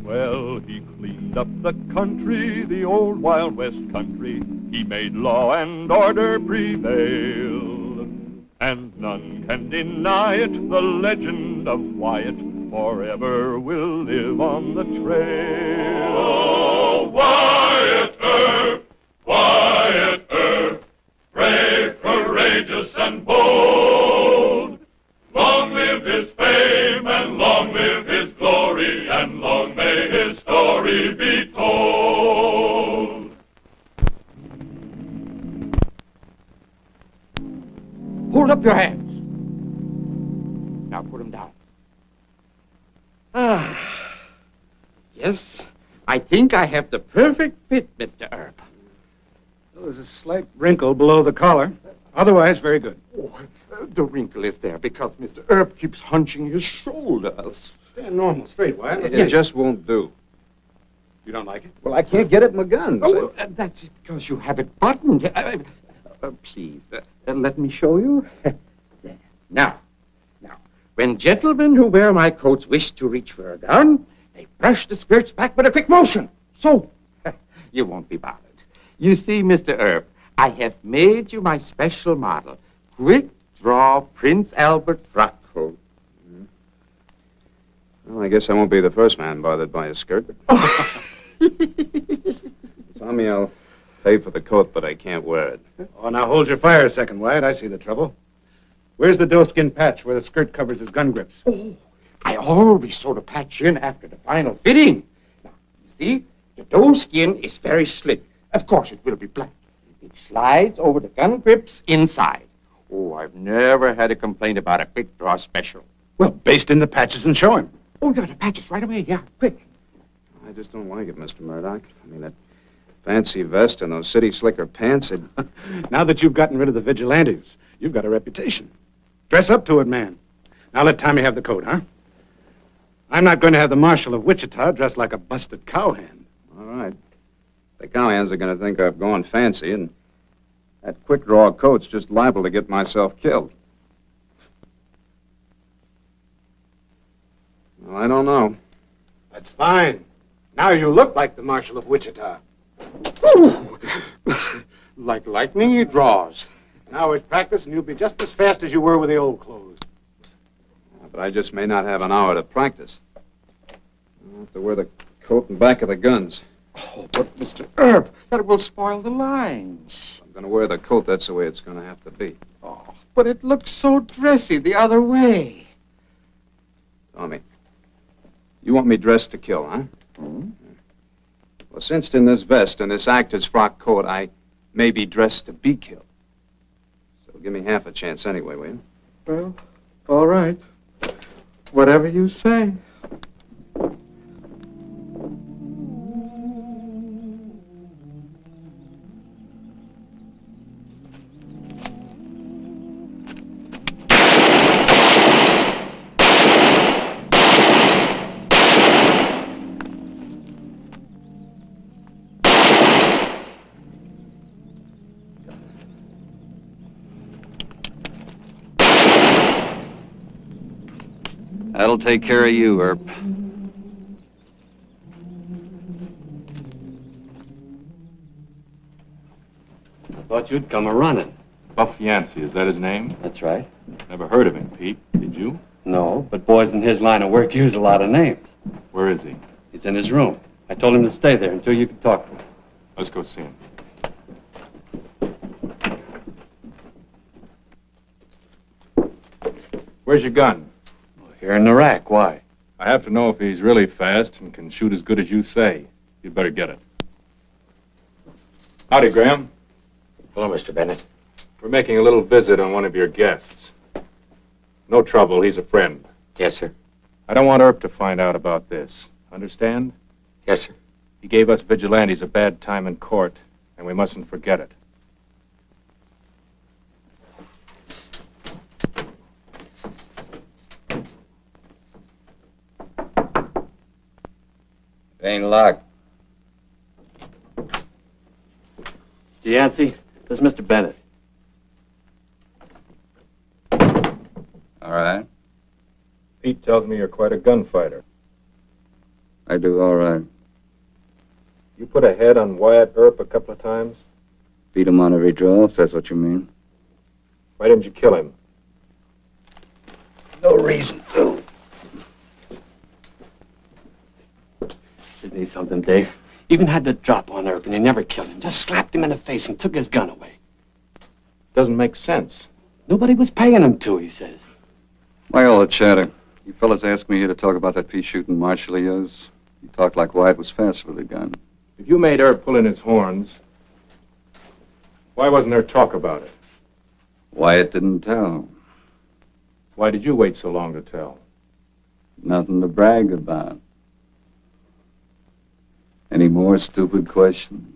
Well, he cleaned up the country, the old Wild West country. He made law and order prevail. And none can deny it, the legend of Wyatt forever will live on the trail. Oh, Wyatt Earp, Wyatt Earp, brave, courageous, and bold. Long live his fame, and long live his glory, and long may his story be told. Hold up your hands. Now put them down. Yes, I think I have the perfect fit, Mr. Earp. There's a slight wrinkle below the collar. Otherwise, very good. Oh, the wrinkle is there because Mr. Earp keeps hunching his shoulders. Stand normal, straight, Wyatt. It just won't do. You don't like it? Well, I can't get it in my guns. Oh, that's it, because you have it buttoned. Please, let me show you. There. Now, when gentlemen who wear my coats wish to reach for a gun, they brush the skirts back with a quick motion. So, you won't be bothered. You see, Mr. Earp, I have made you my special model. Quick draw Prince Albert frock coat. Well, I guess I won't be the first man bothered by a skirt. Tommy, I'll pay for the coat, but I can't wear it. Oh, now hold your fire a second, Wyatt. I see the trouble. Where's the doeskin patch where the skirt covers his gun grips? Oh, I always sew the patch in after the final fitting. Now, you see, the doeskin is very slick. Of course, it will be black. It slides over the gun grips inside. Oh, I've never had a complaint about a quick draw special. Well, baste in the patches and show him. Oh, yeah, the patches right away. Yeah, quick. I just don't like it, Mr. Murdoch. I mean, that fancy vest and those city slicker pants, it... Now that you've gotten rid of the vigilantes, you've got a reputation. Dress up to it, man. Now let Tommy have the coat, huh? I'm not going to have the Marshal of Wichita dressed like a busted cowhand. All right. The cowhands are going to think I've gone fancy, and that quick draw coat's just liable to get myself killed. Well, I don't know. That's fine. Now you look like the Marshal of Wichita. Ooh. Like lightning he draws. An hour's practice and you'll be just as fast as you were with the old clothes. But I just may not have an hour to practice. I'll have to wear the coat and back of the guns. Oh, but Mr. Earp, that will spoil the lines. I'm going to wear the coat. That's the way it's going to have to be. Oh, but it looks so dressy the other way. Tommy, you want me dressed to kill, huh? Hmm? Well, cinched in this vest and this actor's frock coat, I may be dressed to be killed. So give me half a chance anyway, will you? Well, all right. Whatever you say. That'll take care of you, Earp. I thought you'd come a-running. Buff Yancey, is that his name? That's right. Never heard of him, Pete. Did you? No, but boys in his line of work use a lot of names. Where is he? He's in his room. I told him to stay there until you could talk to him. Let's go see him. Where's your gun? Here in the rack. Why? I have to know if he's really fast and can shoot as good as you say. You'd better get it. Howdy, Graham. Hello, Mr. Bennett. We're making a little visit on one of your guests. No trouble, he's a friend. Yes, sir. I don't want Earp to find out about this. Understand? Yes, sir. He gave us vigilantes a bad time in court, and we mustn't forget it. It ain't locked. Mr. Yancey, this is Mr. Bennett. All right. Pete tells me you're quite a gunfighter. I do all right. You put a head on Wyatt Earp a couple of times? Beat him on every draw, if that's what you mean. Why didn't you kill him? No reason to. Isn't he something, Dave? Even had the drop on Earp and he never killed him. Just slapped him in the face and took his gun away. Doesn't make sense. Nobody was paying him to, he says. Why all the chatter? You fellas asked me here to talk about that pea shooting marshal of yours. You talked like Wyatt was fast with a gun. If you made Earp pull in his horns, why wasn't there talk about it? Wyatt didn't tell. Why did you wait so long to tell? Nothing to brag about. Any more stupid questions?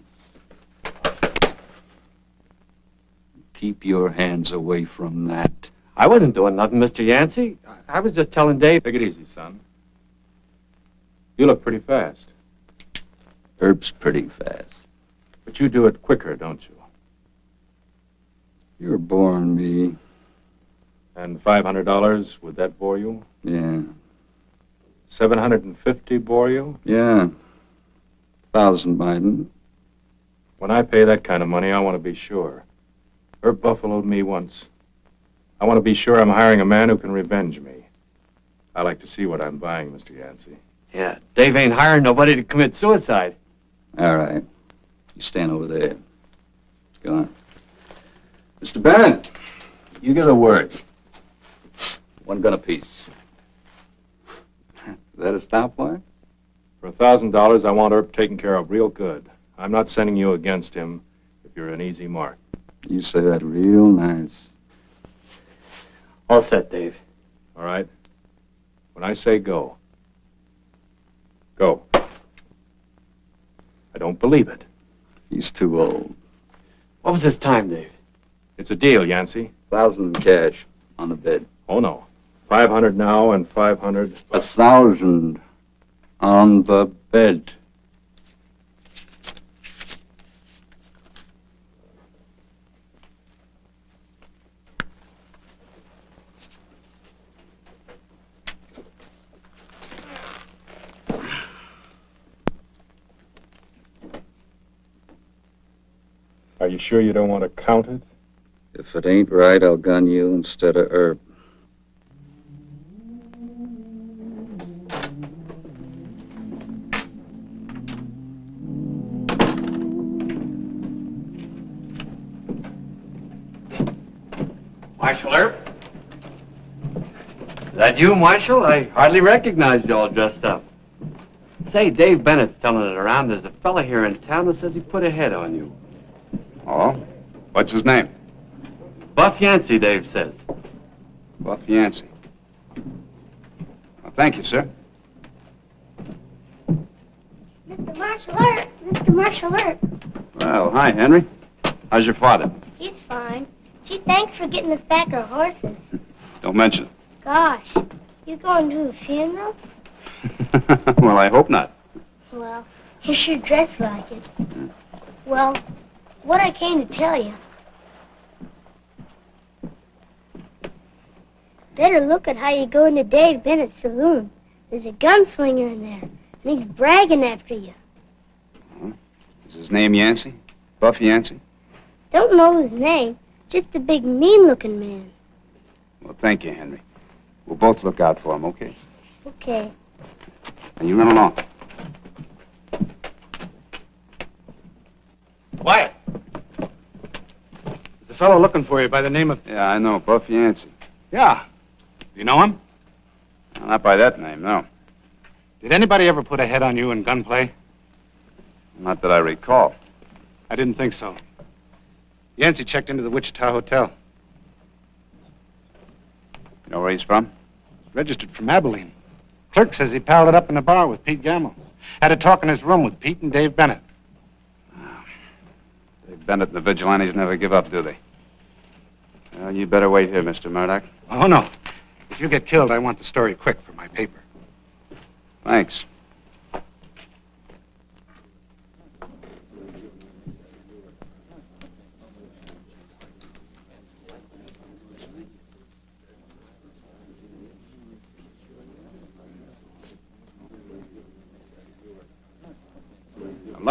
Keep your hands away from that. I wasn't doing nothing, Mr. Yancey. I was just telling Dave. Take it easy, son. You look pretty fast. Earp's pretty fast. But you do it quicker, don't you? You're boring me. And $500, would that bore you? Yeah. 750 bore you? Yeah. 1,000 mightn't. When I pay that kind of money, I want to be sure. Earp buffaloed me once. I want to be sure I'm hiring a man who can revenge me. I like to see what I'm buying, Mr. Yancey. Yeah, Dave ain't hiring nobody to commit suicide. All right. You stand over there. Go on. Mr. Bennett, you get a word. One gun apiece. Is that a stopwatch? For $1,000, I want Earp taken care of real good. I'm not sending you against him if you're an easy mark. You say that real nice. All set, Dave. All right? When I say go, go. I don't believe it. He's too old. What was his time, Dave? It's a deal, Yancey. 1,000 in cash on the bed. Oh, no. 500 now and 500. 1,000 on the bed. Are you sure you don't want to count it? If it ain't right, I'll gun you instead of Earp. Marshal Earp? Is that you, Marshal? I hardly recognized you all dressed up. Say, Dave Bennett's telling it around. There's a fella here in town who says he put a head on you. Oh? What's his name? Buff Yancey, Dave says. Buff Yancey. Well, thank you, sir. Mr. Marshal Earp! Mr. Marshal Earp! Well, hi, Henry. How's your father? He's fine. Gee, thanks for getting us back our horses. Don't mention Gosh, you going to a funeral? it. Well, I hope not. Well, you sure dress like it. Well, what I came to tell you. Better look at how you go into Dave Bennett's saloon. There's a gunslinger in there, and he's bragging after you. Is his name Yancey? Buff Yancey? Don't know his name, just a big mean-looking man. Well, thank you, Henry. We'll both look out for him, okay? Okay. And you run along. Wyatt! There's a fellow looking for you by the name of... Yeah, I know. Buff Yancey. Yeah. You know him? Well, not by that name, no. Did anybody ever put a head on you in gunplay? Not that I recall. I didn't think so. Yancey checked into the Wichita Hotel. You know where he's from? Registered from Abilene. Clerk says he palled it up in the bar with Pete Gamble. Had a talk in his room with Pete and Dave Bennett. Dave Bennett and the vigilantes never give up, do they? Well, you better wait here, Mr. Murdoch. Oh, no. If you get killed, I want the story quick for my paper. Thanks.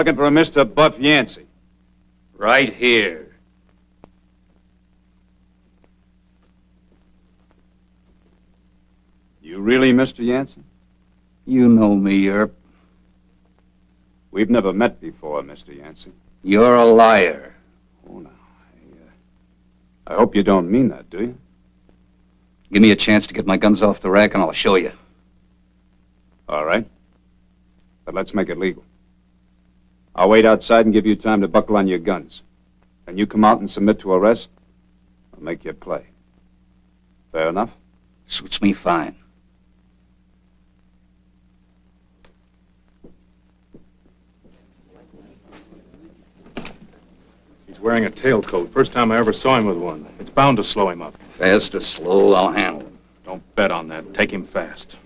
Looking for a Mr. Buff Yancey. Right here. You really Mr. Yancey? You know me, Earp. We've never met before, Mr. Yancey. You're a liar. Oh, no. I hope you don't mean that, do you? Give me a chance to get my guns off the rack and I'll show you. All right. But let's make it legal. I'll wait outside and give you time to buckle on your guns. When you come out and submit to arrest, I'll make you play. Fair enough? Suits me fine. He's wearing a tailcoat. First time I ever saw him with one. It's bound to slow him up. Fast or slow, I'll handle him. Don't bet on that. Take him fast.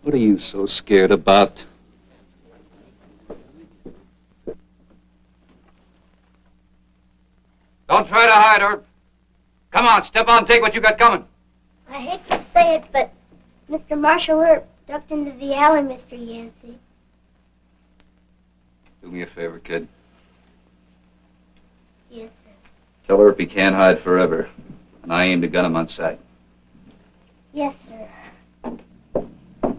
What are you so scared about? Don't try to hide, Earp. Come on, step on, take what you got coming. I hate to say it, but Mr. Marshall Earp ducked into the alley, Mr. Yancey. Do me a favor, kid. Yes, sir. Tell Earp he can't hide forever, and I aim to gun him on sight. Yes, sir.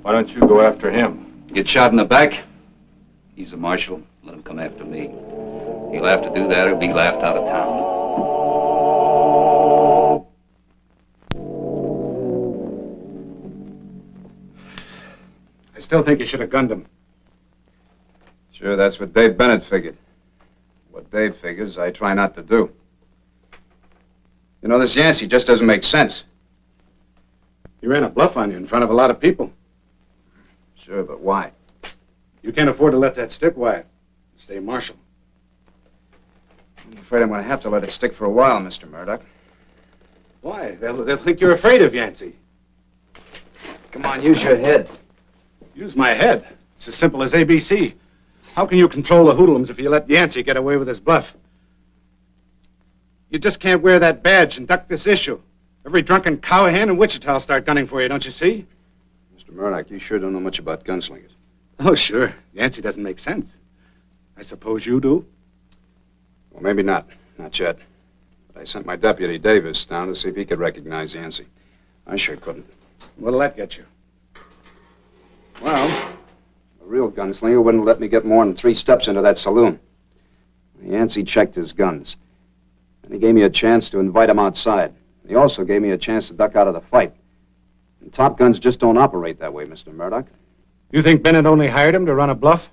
Why don't you go after him? Get shot in the back? He's a marshal. Let him come after me. He'll have to do that or be laughed out of town. I still think you should have gunned him. Sure, that's what Dave Bennett figured. What Dave figures, I try not to do. You know, this Yancey just doesn't make sense. He ran a bluff on you in front of a lot of people. Sure, but why? You can't afford to let that stick, Wyatt. Stay marshal. I'm afraid I'm going to have to let it stick for a while, Mr. Murdoch. Why? They'll think you're afraid of Yancey. Come on, use your head. Use my head. It's as simple as ABC. How can you control the hoodlums if you let Yancey get away with his bluff? You just can't wear that badge and duck this issue. Every drunken cowhand in Wichita will start gunning for you, don't you see? Mr. Murdoch, you sure don't know much about gunslingers. Oh, sure. Yancey doesn't make sense. I suppose you do? Well, maybe not. Not yet. But I sent my deputy, Davis, down to see if he could recognize Yancey. I sure couldn't. What'll that get you? Well, a real gunslinger wouldn't let me get more than 3 steps into that saloon. Yancey checked his guns. And he gave me a chance to invite him outside. He also gave me a chance to duck out of the fight. And top guns just don't operate that way, Mr. Murdoch. You think Bennett only hired him to run a bluff?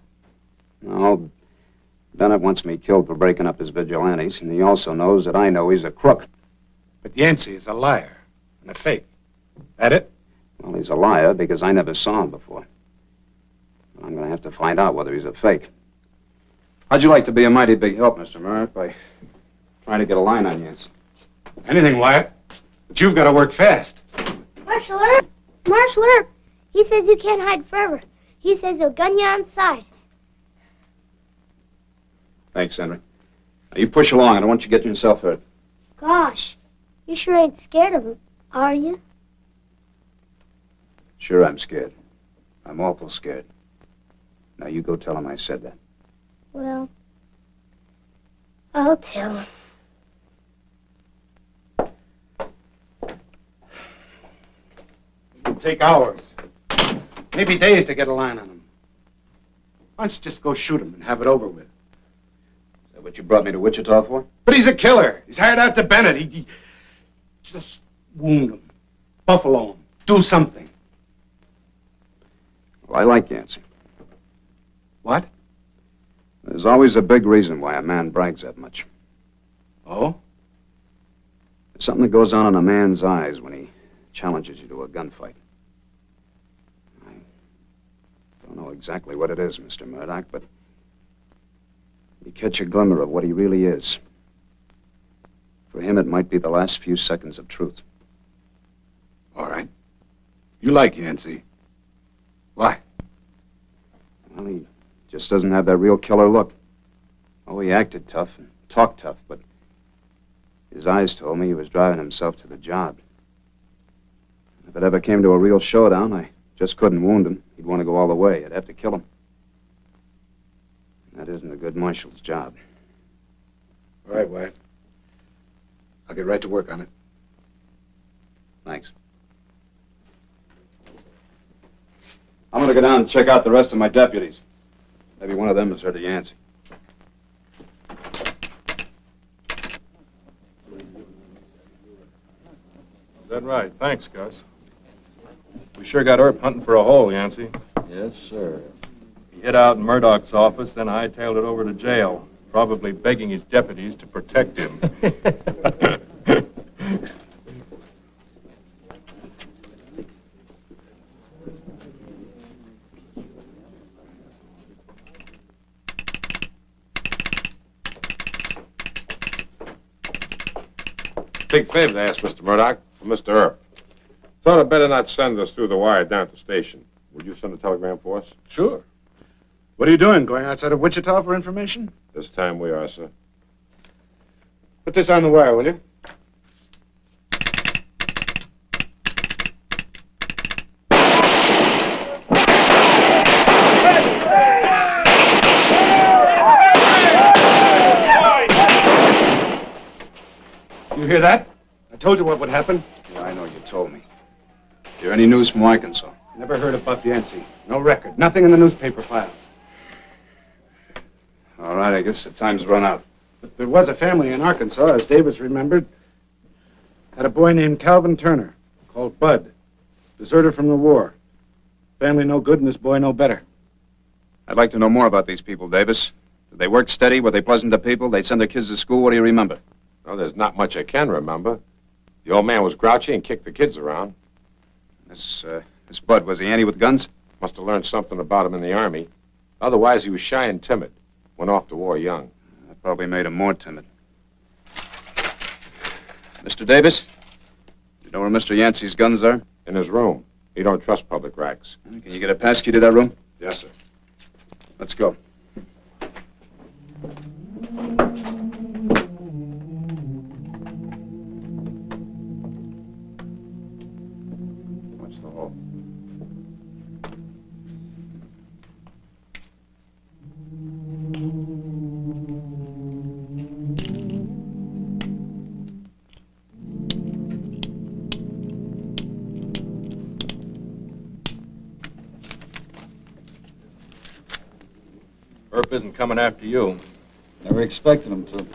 No, Bennett wants me killed for breaking up his vigilantes, and he also knows that I know he's a crook. But Yancey is a liar and a fake. That it? Well, he's a liar because I never saw him before. But I'm going to have to find out whether he's a fake. How'd you like to be a mighty big help, Mr. Murdoch, by trying to get a line on Yancey? Anything, Wyatt. But you've got to work fast. Marshal Earp! Marshal Earp! He says you can't hide forever. He says he'll gun you on sight. Thanks, Henry. Now, you push along. I don't want you getting yourself hurt. Gosh, you sure ain't scared of him, are you? Sure, I'm scared. I'm awful scared. Now, you go tell him I said that. Well, I'll tell him. It'll take hours, maybe days to get a line on him. Why don't you just go shoot him and have it over with? Is that what you brought me to Wichita for? But he's a killer. He's hired out to Bennett. He just wound him, buffalo him, do something. Well, I like Yancey. What? There's always a big reason why a man brags that much. Oh? There's something that goes on in a man's eyes when he challenges you to a gunfight. I don't know exactly what it is, Mr. Murdoch, but you catch a glimmer of what he really is. For him, it might be the last few seconds of truth. All right. You like Yancey. Why? Well, he just doesn't have that real killer look. Oh, he acted tough and talked tough, but his eyes told me he was driving himself to the job. If it ever came to a real showdown, I just couldn't wound him. He'd want to go all the way. I'd have to kill him. That isn't a good marshal's job. All right, Wyatt. I'll get right to work on it. Thanks. I'm gonna go down and check out the rest of my deputies. Maybe one of them has heard of Yancey. Is that right? Thanks, Gus. We sure got Earp hunting for a hole, Yancey. Yes, sir. He hid out in Murdoch's office, then hightailed it over to jail, probably begging his deputies to protect him. Big favor to ask, Mr. Murdoch, for Mr. Earp. Thought I'd better not send us through the wire down at the station. Would you send a telegram for us? Sure. What are you doing? Going outside of Wichita for information? This time we are, sir. Put this on the wire, will you? You hear that? I told you what would happen. Yeah, I know you told me. Hear any news from Arkansas? Never heard of Buff Yancey. No record. Nothing in the newspaper files. All right, I guess the time's run out. But there was a family in Arkansas, as Davis remembered. Had a boy named Calvin Turner, called Bud. Deserter from the war. Family no good and this boy no better. I'd like to know more about these people, Davis. Did they work steady? Were they pleasant to people? They send their kids to school? What do you remember? Well, there's not much I can remember. The old man was grouchy and kicked the kids around. This Bud, was he handy with guns? Must have learned something about him in the Army. Otherwise, he was shy and timid. Went off to war young. That probably made him more timid. Mr. Davis? You know where Mr. Yancey's guns are? In his room. He don't trust public racks. Can you get a pass key to that room? Yes, sir. Let's go. Watch the hall. Earp isn't coming after you. Never expected him to.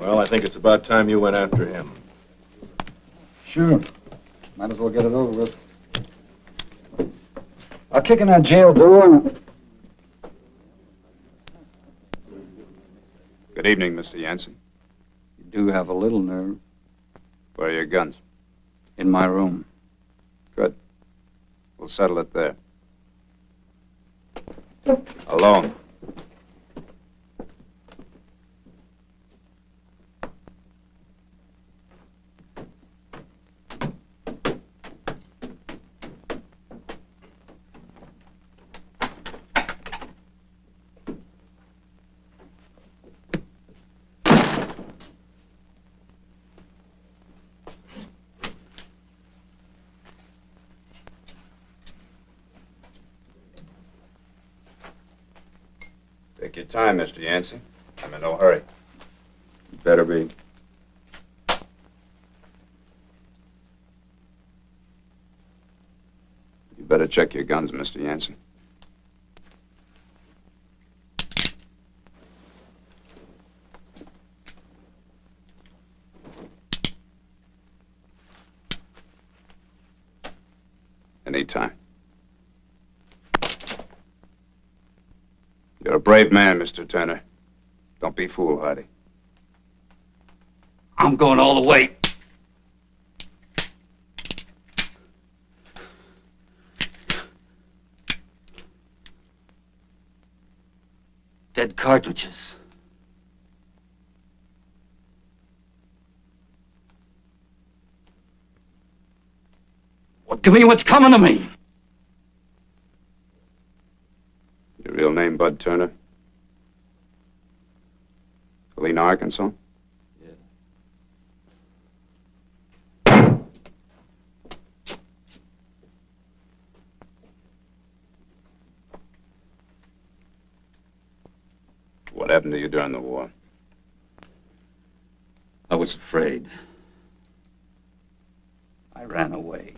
Well, I think it's about time you went after him. Sure. Might as well get it over with. I'll kick in that jail door. Good evening, Mr. Yancey. You do have a little nerve. Where are your guns? In my room. Good. We'll settle it there. Alone. Take your time, Mr. Yancey. I'm in no hurry. You better be. You better check your guns, Mr. Yancey. Anytime. You're a brave man, Mr. Turner. Don't be foolhardy. I'm going all the way. Dead cartridges. Well, give me what's coming to me. Your real name, Bud Turner? Galena, Arkansas? Yeah. What happened to you during the war? I was afraid. I ran away.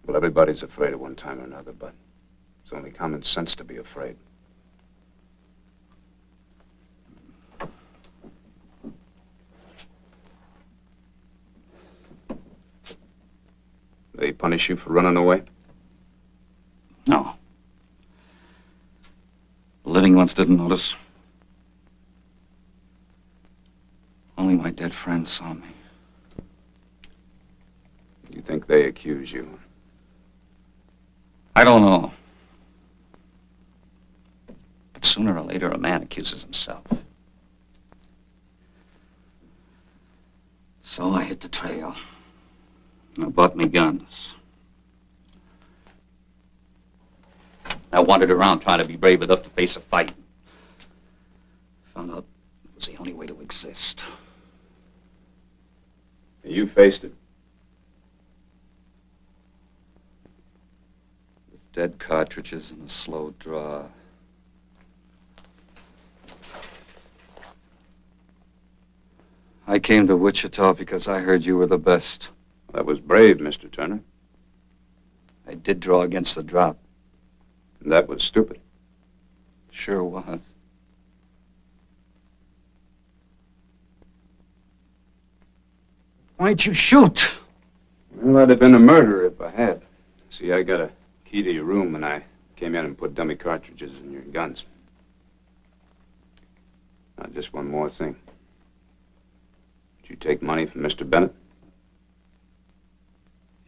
Well, everybody's afraid at one time or another, but it's only common sense to be afraid. They punish you for running away? No. The living ones didn't notice. Only my dead friends saw me. You think they accuse you? I don't know. But sooner or later, a man accuses himself. So I hit the trail. And I bought me guns. I wandered around trying to be brave enough to face a fight. Found out it was the only way to exist. You faced it. With dead cartridges and a slow draw. I came to Wichita because I heard you were the best. That was brave, Mr. Turner. I did draw against the drop. And that was stupid. Sure was. Why'd you shoot? Well, I'd have been a murderer if I had. See, I got a key to your room, and I came in and put dummy cartridges in your guns. Now, just one more thing. Did you take money from Mr. Bennett?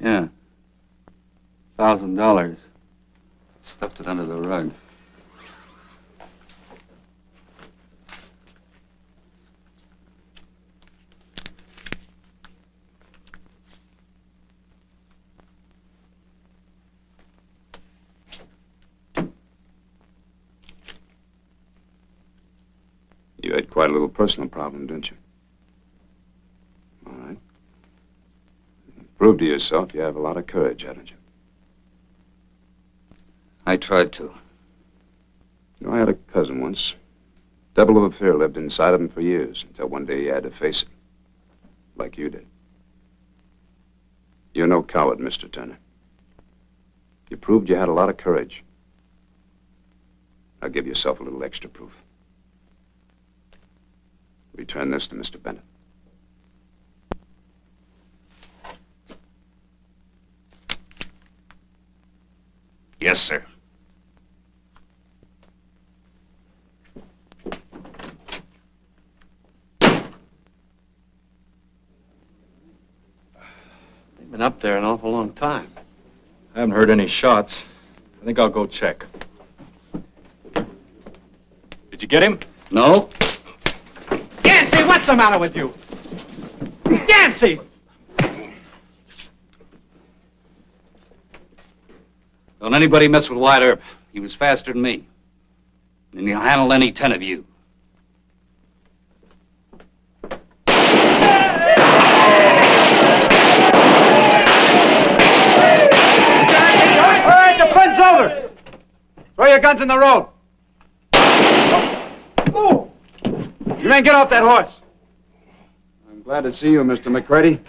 Yeah. $1,000. Stuffed it under the rug. You had quite a little personal problem, didn't you? All right. You proved to yourself you have a lot of courage, haven't you? I tried to. You know, I had a cousin once. Devil of a fear lived inside of him for years, until one day he had to face it. Like you did. You're no coward, Mr. Turner. You proved you had a lot of courage. Now give yourself a little extra proof. Return this to Mr. Bennett. Yes, sir. They've been up there an awful long time. I haven't heard any shots. I think I'll go check. Did you get him? No. Yancey, what's the matter with you? Yancey! Don't anybody mess with Wyatt Earp. He was faster than me. And he'll handle any 10 of you. All right, the fun's over. Throw your guns in the road. You men get off that horse. I'm glad to see you, Mr. McCready.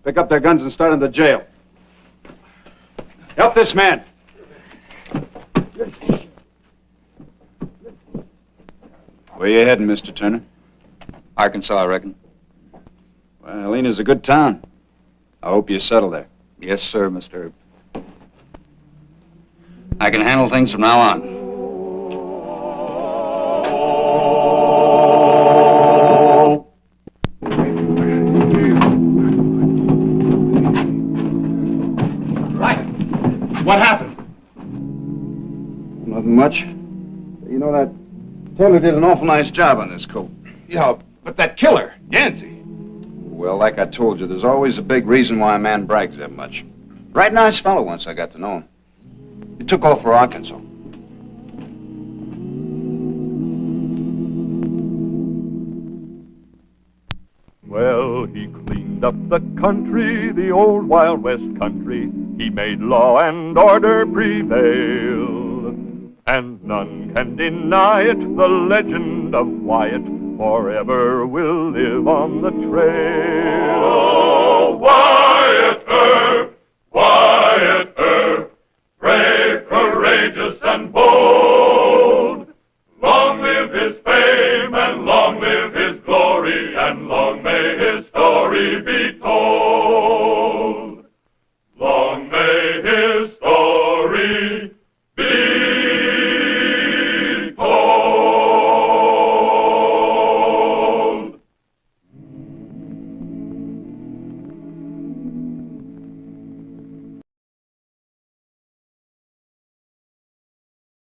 Pick up their guns and start in the jail. Help this man. Where you heading, Mr. Turner? Arkansas, I reckon. Well, Helena's a good town. I hope you settle there. Yes, sir, Mr. Earp. I can handle things from now on. What happened? Nothing much. You know, that tailor did an awful nice job on this coat. Yeah, but that killer, Yancey. Well, like I told you, there's always a big reason why a man brags that much. Right nice fellow once I got to know him. He took off for Arkansas. Well, he cleaned up the country, the old Wild West country. He made law and order prevail. and none can deny it. The legend of Wyatt forever will live on the trail. Oh, Wyatt!